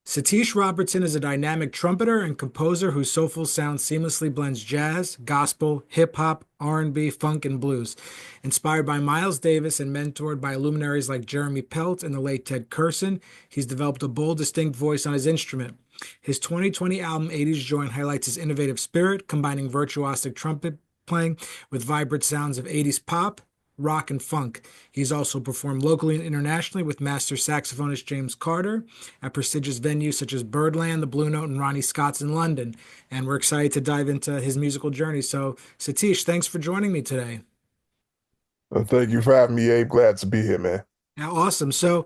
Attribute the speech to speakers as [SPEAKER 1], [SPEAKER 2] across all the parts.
[SPEAKER 1] Satish Robertson is a dynamic trumpeter and composer whose soulful sound seamlessly blends jazz, gospel, hip hop, R&B, funk, and blues. Inspired by Miles Davis and mentored by luminaries like Jeremy Pelt and the late Ted Curson, he's developed a bold, distinct voice on his instrument. His 2020 album 80s Joint highlights his innovative spirit, combining virtuosic trumpet playing with vibrant sounds of 80s pop, rock, and funk. He's also performed locally and internationally with master saxophonist James Carter at prestigious venues such as Birdland, the Blue Note, and Ronnie Scott's in London. And we're excited to dive into his musical journey. So, Satish, thanks for joining me today.
[SPEAKER 2] Thank you for having me, Abe. Glad to be here, man.
[SPEAKER 1] Now, awesome. So,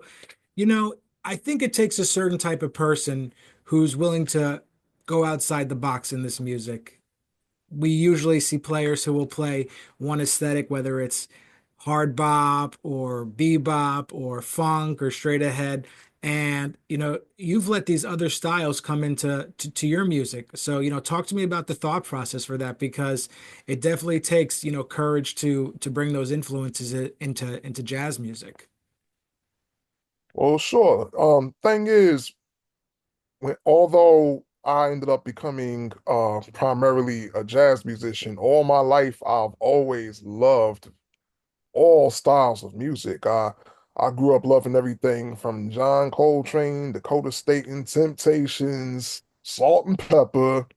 [SPEAKER 1] you know, I think it takes a certain type of person who's willing to go outside the box in this music. We usually see players who will play one aesthetic, whether it's hard bop or bebop or funk or straight ahead. And you've let these other styles come into to your music. So, talk to me about the thought process for that because it definitely takes, courage to bring those influences into jazz music.
[SPEAKER 2] Well, sure. Thing is, although I ended up becoming primarily a jazz musician, all my life I've always loved all styles of music. I grew up loving everything from John Coltrane, Dakota State Temptations, Salt and Pepper,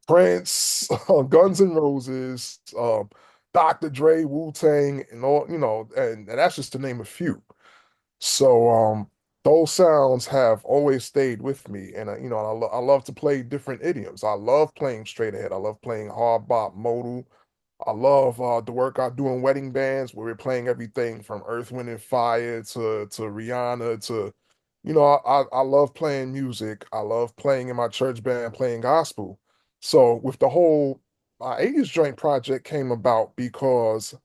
[SPEAKER 2] Prince, Guns N' Roses, Dr. Dre, Wu-Tang, and all, and that's just to name a few. So those sounds have always stayed with me, and I love to play different idioms. I love playing straight ahead. I love playing hard bop, modal. I love the work I do in wedding bands where we're playing everything from Earth, Wind, and Fire to Rihanna to, I love playing music. I love playing in my church band, playing gospel. So with the whole 80s joint project came about because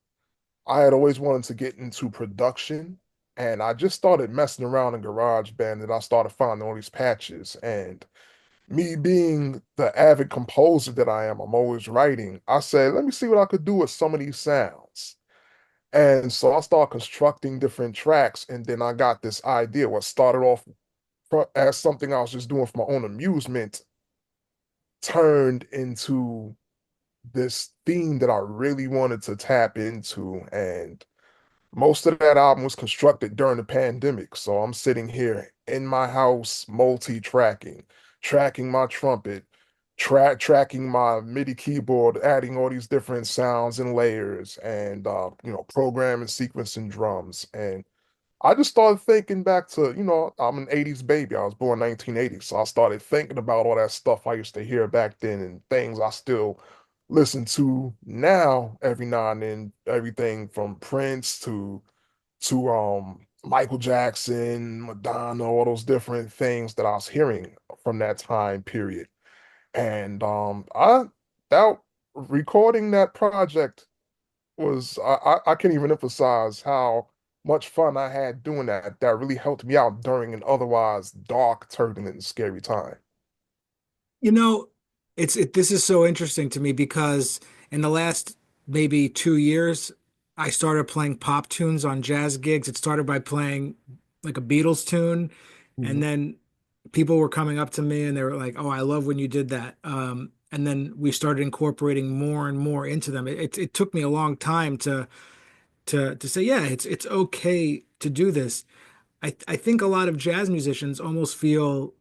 [SPEAKER 2] I had always wanted to get into production, and I just started messing around in GarageBand, and I started finding all these patches. And me being the avid composer that I am, I'm always writing. I said, let me see what I could do with some of these sounds. And so I started constructing different tracks, and then I got this idea. What started off as something I was just doing for my own amusement turned into this theme that I really wanted to tap into. And most of that album was constructed during the pandemic. So I'm sitting here in my house, multi-tracking, tracking my trumpet, tracking my MIDI keyboard, adding all these different sounds and layers, and programming, sequencing drums. And I just started thinking back to, I'm an 80s baby. I was born 1980. So I started thinking about all that stuff I used to hear back then and things I still listen to now every now and then, everything from Prince to Michael Jackson, Madonna, all those different things that I was hearing from that time period. And I that recording that project was I can't even emphasize how much fun I had doing that. That really helped me out during an otherwise dark, turbulent, and scary time.
[SPEAKER 1] You know, this is so interesting to me because in the last maybe 2 years, I started playing pop tunes on jazz gigs. It started by playing like a Beatles tune, and
[SPEAKER 2] Mhm.
[SPEAKER 1] then people were coming up to me and they were like, "Oh, I love when you did that." And then we started incorporating more and more into them. It took me a long time to say, yeah, it's okay to do this. I think a lot of jazz musicians almost feel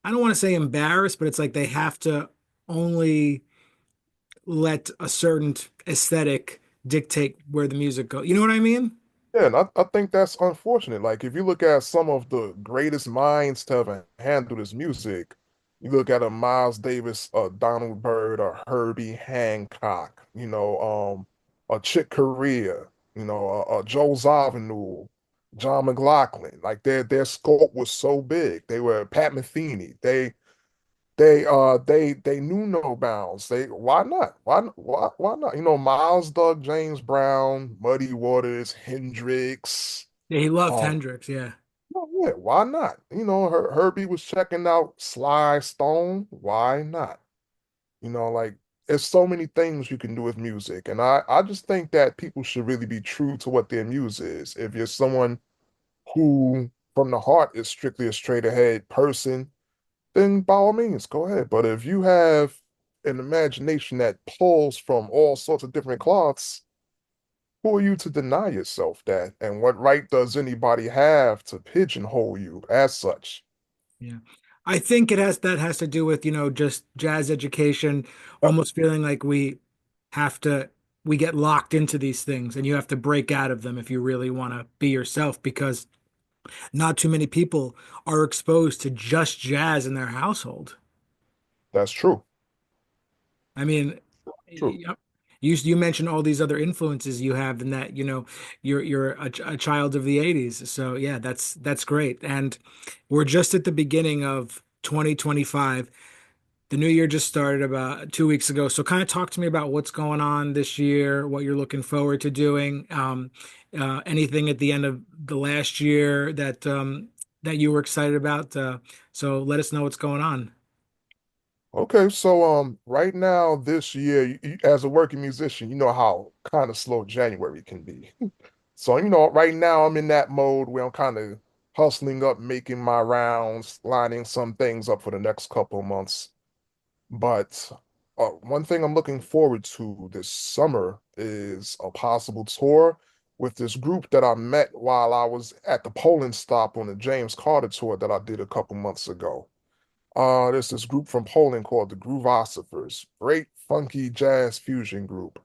[SPEAKER 1] I don't want to say embarrassed, but it's like they have to only let a certain aesthetic dictate where the music goes. You know what I mean?
[SPEAKER 2] Yeah, and I think that's unfortunate. Like if you look at some of the greatest minds to ever handle this music, you look at a Miles Davis, a Donald Byrd, a Herbie Hancock, a Chick Corea, a Joe Zawinul, John McLaughlin. Like their scope was so big. They were Pat Metheny. They knew no bounds. They why not? Why not? Miles, Doug, James Brown, Muddy Waters, Hendrix.
[SPEAKER 1] Yeah, he loved
[SPEAKER 2] Um,
[SPEAKER 1] Hendrix. Yeah.
[SPEAKER 2] no, yeah, why not? Herbie was checking out Sly Stone. Why not? Like there's so many things you can do with music, and I just think that people should really be true to what their muse is. If you're someone who from the heart is strictly a straight ahead person, then by all means, go ahead. But if you have an imagination that pulls from all sorts of different cloths, who are you to deny yourself that? And what right does anybody have to pigeonhole you as such?
[SPEAKER 1] Yeah. I think that has to do with, just jazz education,
[SPEAKER 2] Yep,
[SPEAKER 1] almost feeling like have to we get locked into these things and you have to break out of them if you really want to be yourself because not too many people are exposed to just jazz in their household.
[SPEAKER 2] that's true.
[SPEAKER 1] I mean,
[SPEAKER 2] True.
[SPEAKER 1] you mentioned all these other influences you have and that, you're a child of the 80s. So yeah, that's great. And we're just at the beginning of 2025. The new year just started about 2 weeks ago. So kind of talk to me about what's going on this year, what you're looking forward to doing, anything at the end of the last year that you were excited about. So let us know what's going on.
[SPEAKER 2] Okay, so right now this year, as a working musician, you know how kind of slow January can be. So, right now I'm in that mode where I'm kind of hustling up, making my rounds, lining some things up for the next couple of months. But one thing I'm looking forward to this summer is a possible tour with this group that I met while I was at the Poland stop on the James Carter tour that I did a couple months ago. There's this group from Poland called the Groovosifers, great funky jazz fusion group.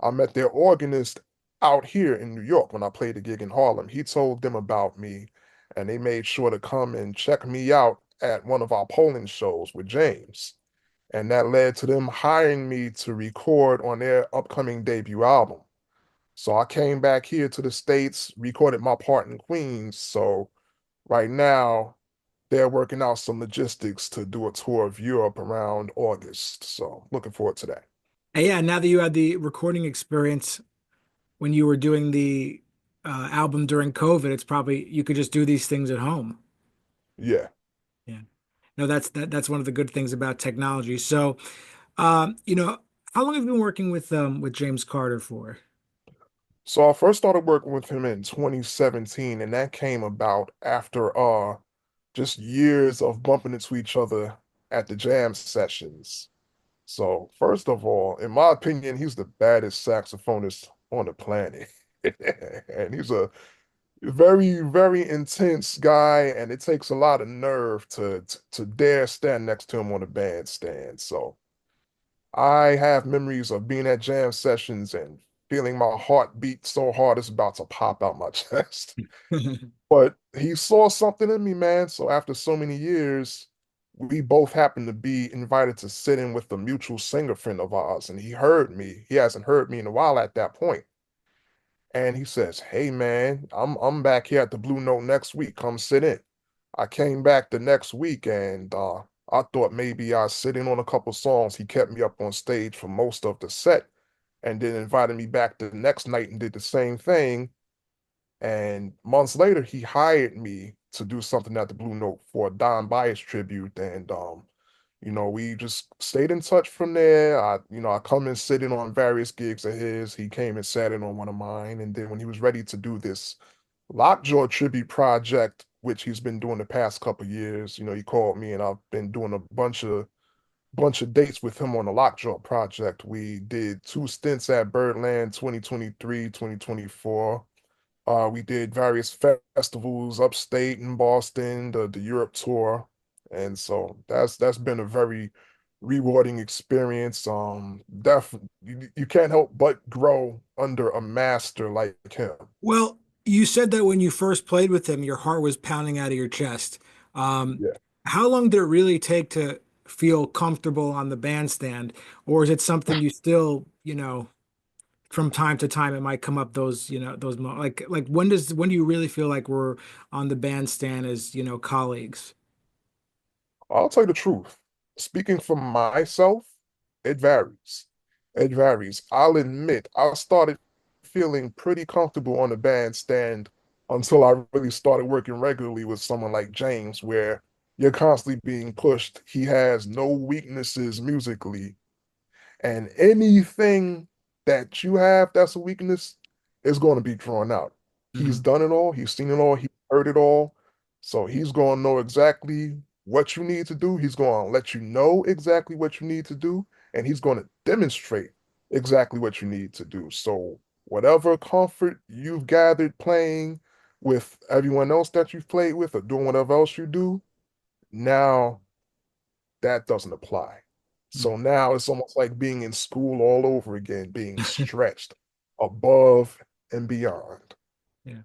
[SPEAKER 2] I met their organist out here in New York when I played a gig in Harlem. He told them about me, and they made sure to come and check me out at one of our Poland shows with James. And that led to them hiring me to record on their upcoming debut album. So I came back here to the States, recorded my part in Queens. So right now, they're working out some logistics to do a tour of Europe around August. So looking forward to that.
[SPEAKER 1] And yeah, now that you had the recording experience when you were doing the album during COVID, it's probably you could just do these things at home.
[SPEAKER 2] Yeah.
[SPEAKER 1] Yeah. No, that's one of the good things about technology. So, how long have you been working with James Carter for?
[SPEAKER 2] So I first started working with him in 2017, and that came about after just years of bumping into each other at the jam sessions. So first of all, in my opinion, he's the baddest saxophonist on the planet. And he's a very, very intense guy, and it takes a lot of nerve to dare stand next to him on a bandstand. So I have memories of being at jam sessions and feeling my heart beat so hard it's about to pop out my chest. But he saw something in me, man. So after so many years, we both happened to be invited to sit in with a mutual singer friend of ours, and he heard me. He hasn't heard me in a while at that point. And he says, "Hey man, I'm back here at the Blue Note next week. Come sit in." I came back the next week and I thought maybe I'd sit in on a couple songs. He kept me up on stage for most of the set and then invited me back the next night and did the same thing. And months later, he hired me to do something at the Blue Note for a Don Bias tribute. And we just stayed in touch from there. I come and sit in on various gigs of his. He came and sat in on one of mine. And then when he was ready to do this Lockjaw tribute project, which he's been doing the past couple of years, he called me and I've been doing a bunch of dates with him on the Lockjaw project. We did two stints at Birdland 2023, 2024. We did various festivals upstate in Boston, the Europe tour, and so that's been a very rewarding experience. Definitely, you can't help but grow under a master like him.
[SPEAKER 1] Well, you said that when you first played with him, your heart was pounding out of your chest. Um,
[SPEAKER 2] Yeah.
[SPEAKER 1] how long did it really take to feel comfortable on the bandstand, or is it something you still, from time to time it might come up those, those mo like when do you really feel like we're on the bandstand as, colleagues?
[SPEAKER 2] I'll tell you the truth. Speaking for myself, it varies. It varies. I'll admit, I started feeling pretty comfortable on the bandstand until I really started working regularly with someone like James, where you're constantly being pushed. He has no weaknesses musically, and anything that you have that's a weakness is going to be drawn out. He's
[SPEAKER 1] Mhm.
[SPEAKER 2] done it all, he's seen it all, he's heard it all. So he's going to know exactly what you need to do. He's going to let you know exactly what you need to do, and he's going to demonstrate exactly what you need to do. So whatever comfort you've gathered playing with everyone else that you've played with or doing whatever else you do, now that doesn't apply. So now it's almost like being in school all over again, being stretched above and beyond.
[SPEAKER 1] Yeah.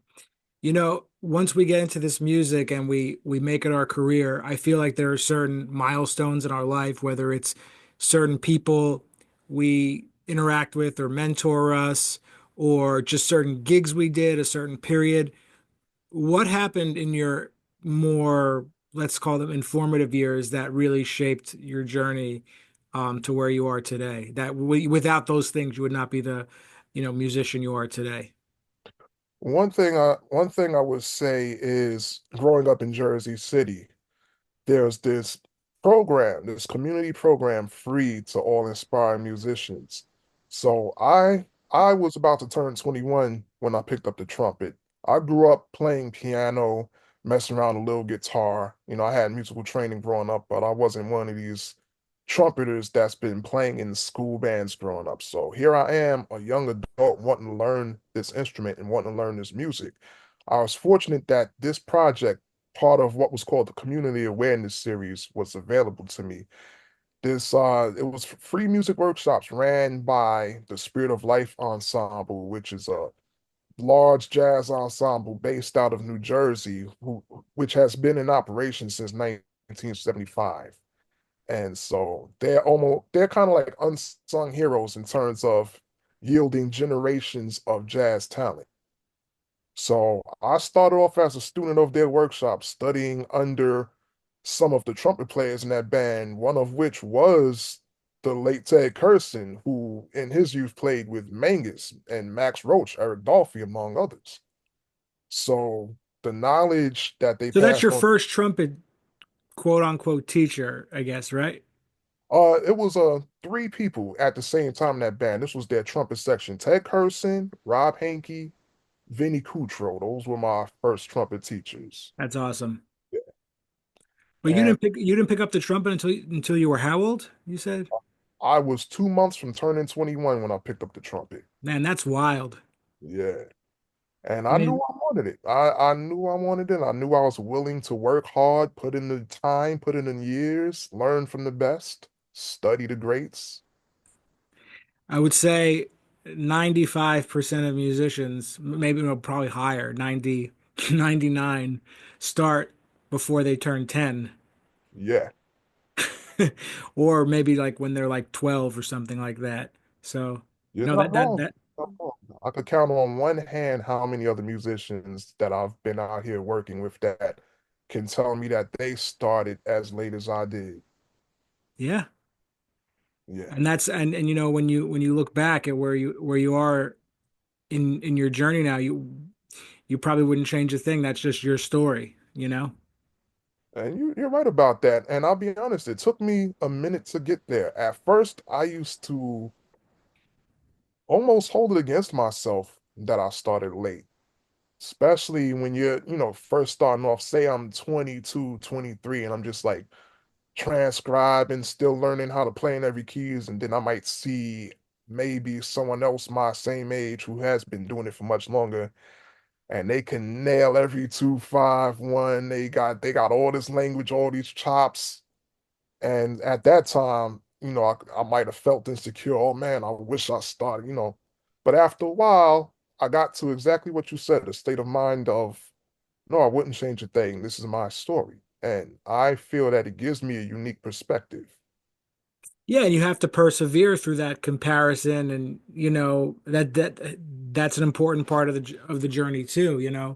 [SPEAKER 1] You know, once we get into this music and we make it our career, I feel like there are certain milestones in our life, whether it's certain people we interact with or mentor us, or just certain gigs we did, a certain period. What happened in your more, let's call them informative years that really shaped your journey to where you are today? That without those things, you would not be the, musician you are today.
[SPEAKER 2] One thing I would say is growing up in Jersey City, there's this program, this community program free to all inspiring musicians. So I was about to turn 21 when I picked up the trumpet. I grew up playing piano, messing around a little guitar. I had musical training growing up, but I wasn't one of these trumpeters that's been playing in school bands growing up. So here I am, a young adult wanting to learn this instrument and wanting to learn this music. I was fortunate that this project, part of what was called the Community Awareness Series, was available to me. It was free music workshops ran by the Spirit of Life Ensemble, which is a large jazz ensemble based out of New Jersey, which has been in operation since 1975. And so they're kind of like unsung heroes in terms of yielding generations of jazz talent. So I started off as a student of their workshop, studying under some of the trumpet players in that band, one of which was the late Ted Curson, who in his youth played with Mangus and Max Roach, Eric Dolphy, among others. So the knowledge that they
[SPEAKER 1] So that's
[SPEAKER 2] passed
[SPEAKER 1] your
[SPEAKER 2] on,
[SPEAKER 1] first trumpet quote unquote teacher, I guess, right?
[SPEAKER 2] it was three people at the same time in that band. This was their trumpet section: Ted Curson, Rob Henke, Vinny Cutro. Those were my first trumpet teachers.
[SPEAKER 1] That's awesome. But
[SPEAKER 2] And
[SPEAKER 1] you didn't pick up the trumpet until you were how old, you said?
[SPEAKER 2] I was 2 months from turning 21 when I picked up the trumpet.
[SPEAKER 1] Man, that's wild.
[SPEAKER 2] Yeah. And
[SPEAKER 1] I
[SPEAKER 2] I knew
[SPEAKER 1] mean,
[SPEAKER 2] I wanted it. I knew I wanted it. I knew I was willing to work hard, put in the time, put in the years, learn from the best, study the greats.
[SPEAKER 1] I would say 95% of musicians, maybe no, probably higher, 90, 99, start before they turn 10.
[SPEAKER 2] Yeah,
[SPEAKER 1] Or maybe like when they're like 12 or something like that. So,
[SPEAKER 2] you're
[SPEAKER 1] no,
[SPEAKER 2] not wrong.
[SPEAKER 1] that
[SPEAKER 2] Not wrong. I could count on one hand how many other musicians that I've been out here working with that can tell me that they started as late as I did.
[SPEAKER 1] yeah.
[SPEAKER 2] Yeah.
[SPEAKER 1] And and when you look back at where you are in your journey now, you probably wouldn't change a thing. That's just your story, you know?
[SPEAKER 2] And you're right about that. And I'll be honest, it took me a minute to get there. At first, I used to almost hold it against myself that I started late, especially when you're first starting off. Say I'm 22, 23, and I'm just like transcribing, still learning how to play in every keys, and then I might see maybe someone else my same age who has been doing it for much longer, and they can nail every 2 5 1. They got all this language, all these chops. And at that time, I might have felt insecure. Oh man, I wish I started. But after a while, I got to exactly what you said, a state of mind of, no, I wouldn't change a thing. This is my story. And I feel that it gives me a unique perspective.
[SPEAKER 1] Yeah, and you have to persevere through that comparison, and that's an important part of the journey too,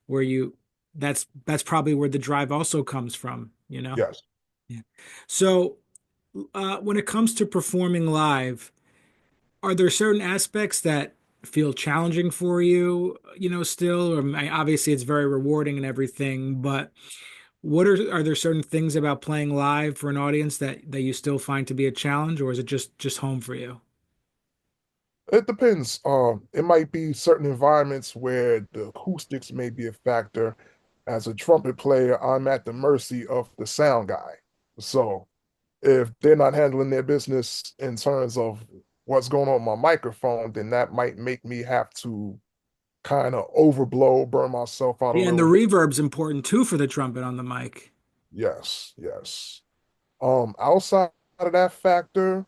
[SPEAKER 1] where that's probably where the drive also comes from, you know.
[SPEAKER 2] Yes.
[SPEAKER 1] Yeah. So, when it comes to performing live, are there certain aspects that feel challenging for you, still? Or obviously it's very rewarding and everything, but are there certain things about playing live for an audience that you still find to be a challenge, or is it just home for you?
[SPEAKER 2] It depends. It might be certain environments where the acoustics may be a factor. As a trumpet player, I'm at the mercy of the sound guy. So if they're not handling their business in terms of what's going on with my microphone, then that might make me have to kind of overblow, burn myself out a
[SPEAKER 1] Yeah, and the
[SPEAKER 2] little bit.
[SPEAKER 1] reverb's important too for the trumpet on the mic.
[SPEAKER 2] Yes, yes. Outside of that factor,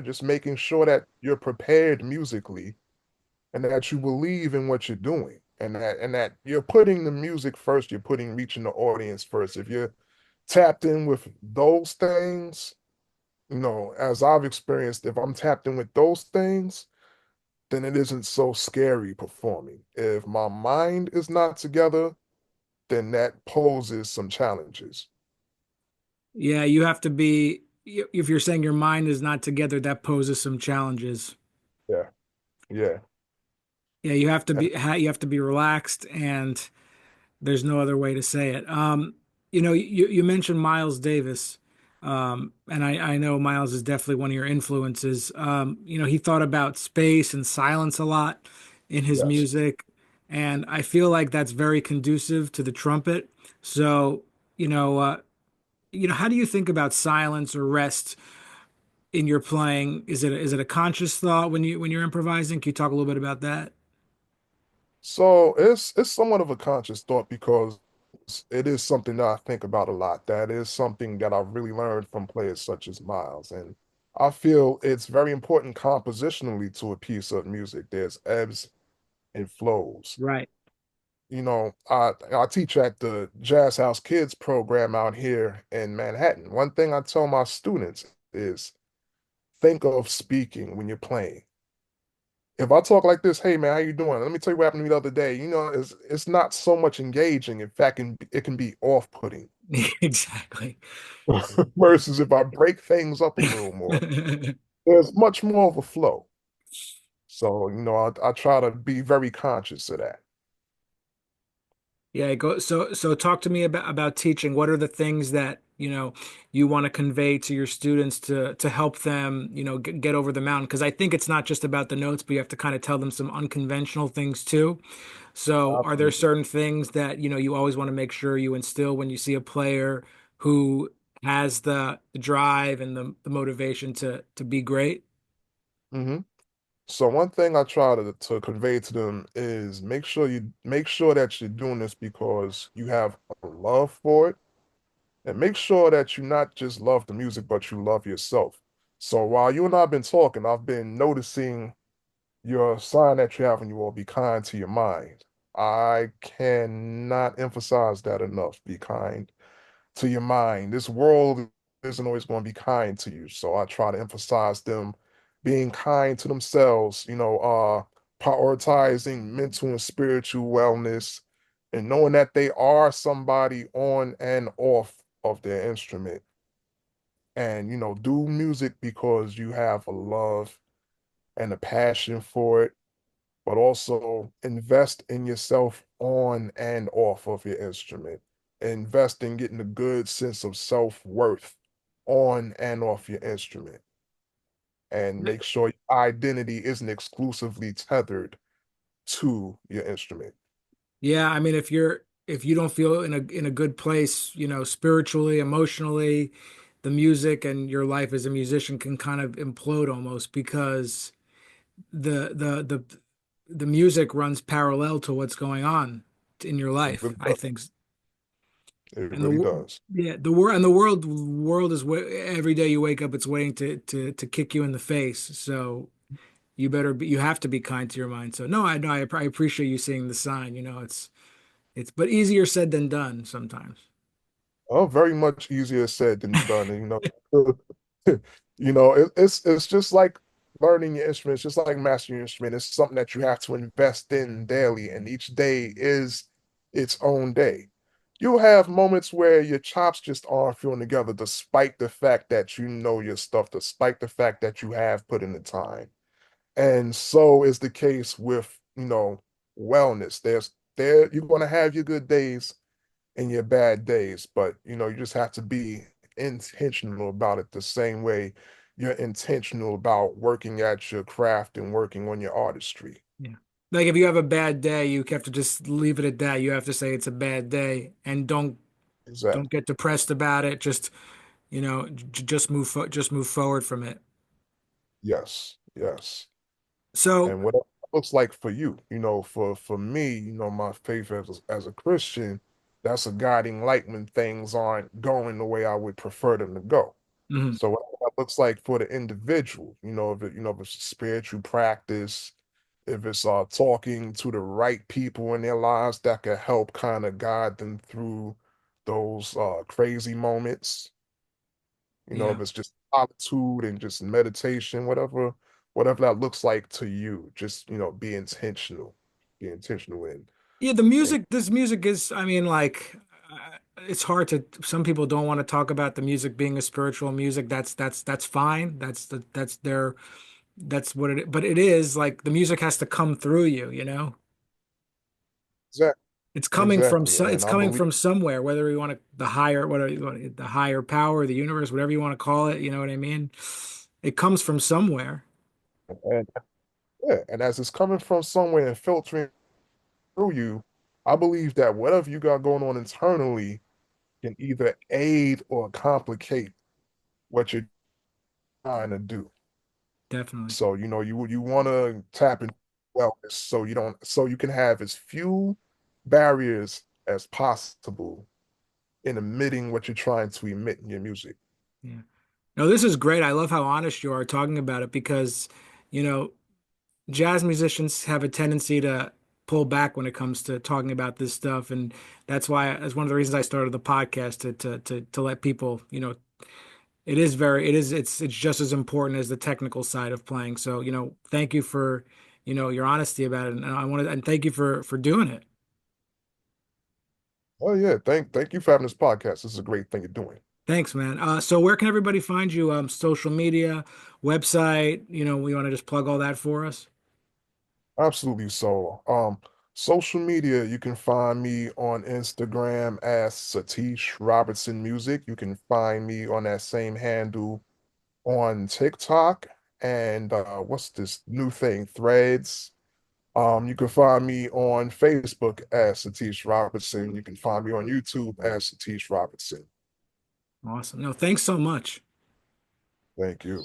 [SPEAKER 2] just making sure that you're prepared musically and that you believe in what you're doing and that you're putting the music first, you're putting reaching the audience first. If you're tapped in with those things, as I've experienced, if I'm tapped in with those things, then it isn't so scary performing. If my mind is not together, then that poses some challenges.
[SPEAKER 1] Yeah, you have to be, if you're saying your mind is not together, that poses some challenges.
[SPEAKER 2] Yeah, yeah.
[SPEAKER 1] Yeah, you have to
[SPEAKER 2] And
[SPEAKER 1] you have to be relaxed, and there's no other way to say it. You mentioned Miles Davis, and I know Miles is definitely one of your influences. He thought about space and silence a lot in his
[SPEAKER 2] yes.
[SPEAKER 1] music, and I feel like that's very conducive to the trumpet. So, you know, uh, how do you think about silence or rest in your playing? Is it a conscious thought when you're improvising? Can you talk a little bit about that?
[SPEAKER 2] So it's somewhat of a conscious thought because it is something that I think about a lot. That is something that I've really learned from players such as Miles. And I feel it's very important compositionally to a piece of music. There's ebbs and flows.
[SPEAKER 1] Right.
[SPEAKER 2] I teach at the Jazz House Kids program out here in Manhattan. One thing I tell my students is think of speaking when you're playing. If I talk like this, hey man, how you doing? Let me tell you what happened to me the other day. It's not so much engaging. In fact, it can be off-putting.
[SPEAKER 1] Exactly.
[SPEAKER 2] Versus if I break things up a little more, there's much more of a flow. So, I try to be very conscious of that.
[SPEAKER 1] Yeah, so talk to me about teaching. What are the things that, you want to convey to your students to help them, get over the mountain? Because I think it's not just about the notes, but you have to kind of tell them some unconventional things too. So are there
[SPEAKER 2] Absolutely.
[SPEAKER 1] certain things that, you always want to make sure you instill when you see a player who has the drive and the motivation to be great?
[SPEAKER 2] hmm So one thing I try to convey to them is make sure that you're doing this because you have a love for it, and make sure that you not just love the music, but you love yourself. So while you and I have been talking, I've been noticing your sign that you have when you will be kind to your mind. I cannot emphasize that enough. Be kind to your mind. This world isn't always going to be kind to you. So I try to emphasize them being kind to themselves, prioritizing mental and spiritual wellness and knowing that they are somebody on and off of their instrument. And, do music because you have a love and a passion for it, but also invest in yourself on and off of your instrument. Invest in getting a good sense of self-worth on and off your instrument. And make sure your identity isn't exclusively tethered to your instrument.
[SPEAKER 1] Yeah, I mean, if you don't feel in a good place, spiritually, emotionally, the music and your life as a musician can kind of implode almost because the the the the music runs parallel to what's going on in your
[SPEAKER 2] It
[SPEAKER 1] life,
[SPEAKER 2] really
[SPEAKER 1] I
[SPEAKER 2] does.
[SPEAKER 1] think.
[SPEAKER 2] It
[SPEAKER 1] And
[SPEAKER 2] really does.
[SPEAKER 1] the world and the world is every day you wake up, it's waiting to kick you in the face. So you have to be kind to your mind. So no, I appreciate you seeing the sign. It's but easier said than done sometimes.
[SPEAKER 2] Oh, very much easier said than done. And, it's just like learning your instrument. It's just like mastering your instrument. It's something that you have to invest in daily, and each day is its own day. You'll have moments where your chops just aren't feeling together, despite the fact that you know your stuff, despite the fact that you have put in the time. And so is the case with, wellness. You're going to have your good days in your bad days, but you just have to be intentional about it the same way you're intentional about working at your craft and working on your artistry.
[SPEAKER 1] Yeah. Like if you have a bad day, you have to just leave it at that. You have to say it's a bad day and don't
[SPEAKER 2] Exactly.
[SPEAKER 1] get depressed about it. Just, just move forward from it.
[SPEAKER 2] Yes, yes.
[SPEAKER 1] So,
[SPEAKER 2] And what it looks like for you, for me, my faith as a Christian, that's a guiding light when things aren't going the way I would prefer them to go.
[SPEAKER 1] mhm,
[SPEAKER 2] So what that looks like for the individual, if it's a spiritual practice, if it's talking to the right people in their lives that can help kind of guide them through those crazy moments,
[SPEAKER 1] yeah.
[SPEAKER 2] if it's just solitude and just meditation, whatever that looks like to you, just be intentional
[SPEAKER 1] Yeah,
[SPEAKER 2] and
[SPEAKER 1] this music is, I mean, like, it's hard to, some people don't want to talk about the music being a spiritual music. That's fine. That's what it is. But it is like the music has to come through you, you know?
[SPEAKER 2] exactly, exactly.
[SPEAKER 1] It's
[SPEAKER 2] And I
[SPEAKER 1] coming
[SPEAKER 2] believe,
[SPEAKER 1] from somewhere, whether you want to, the higher, whatever you want, the higher power, the universe, whatever you want to call it, you know what I mean? It comes from somewhere.
[SPEAKER 2] and yeah, and as it's coming from somewhere and filtering through you, I believe that whatever you got going on internally can either aid or complicate what you're trying to do.
[SPEAKER 1] Definitely.
[SPEAKER 2] So, you want to tap into wellness so you can have as few barriers as possible in emitting what you're trying to emit in your music.
[SPEAKER 1] Yeah. No, this is great. I love how honest you are talking about it because, you know, jazz musicians have a tendency to pull back when it comes to talking about this stuff, and that's one of the reasons I started the podcast to let people, it's just as important as the technical side of playing. So, thank you for, your honesty about it, and thank you for doing it.
[SPEAKER 2] Oh yeah, thank you for having this podcast. This is a great thing you're doing.
[SPEAKER 1] Thanks, man. So where can everybody find you? Social media, website, we want to just plug all that for us.
[SPEAKER 2] Absolutely. So, social media, you can find me on Instagram as Satish Robertson Music. You can find me on that same handle on TikTok and what's this new thing, Threads. You can find me on Facebook as Satish Robertson. You can find me on YouTube as Satish Robertson.
[SPEAKER 1] Awesome. No, thanks so much.
[SPEAKER 2] Thank you.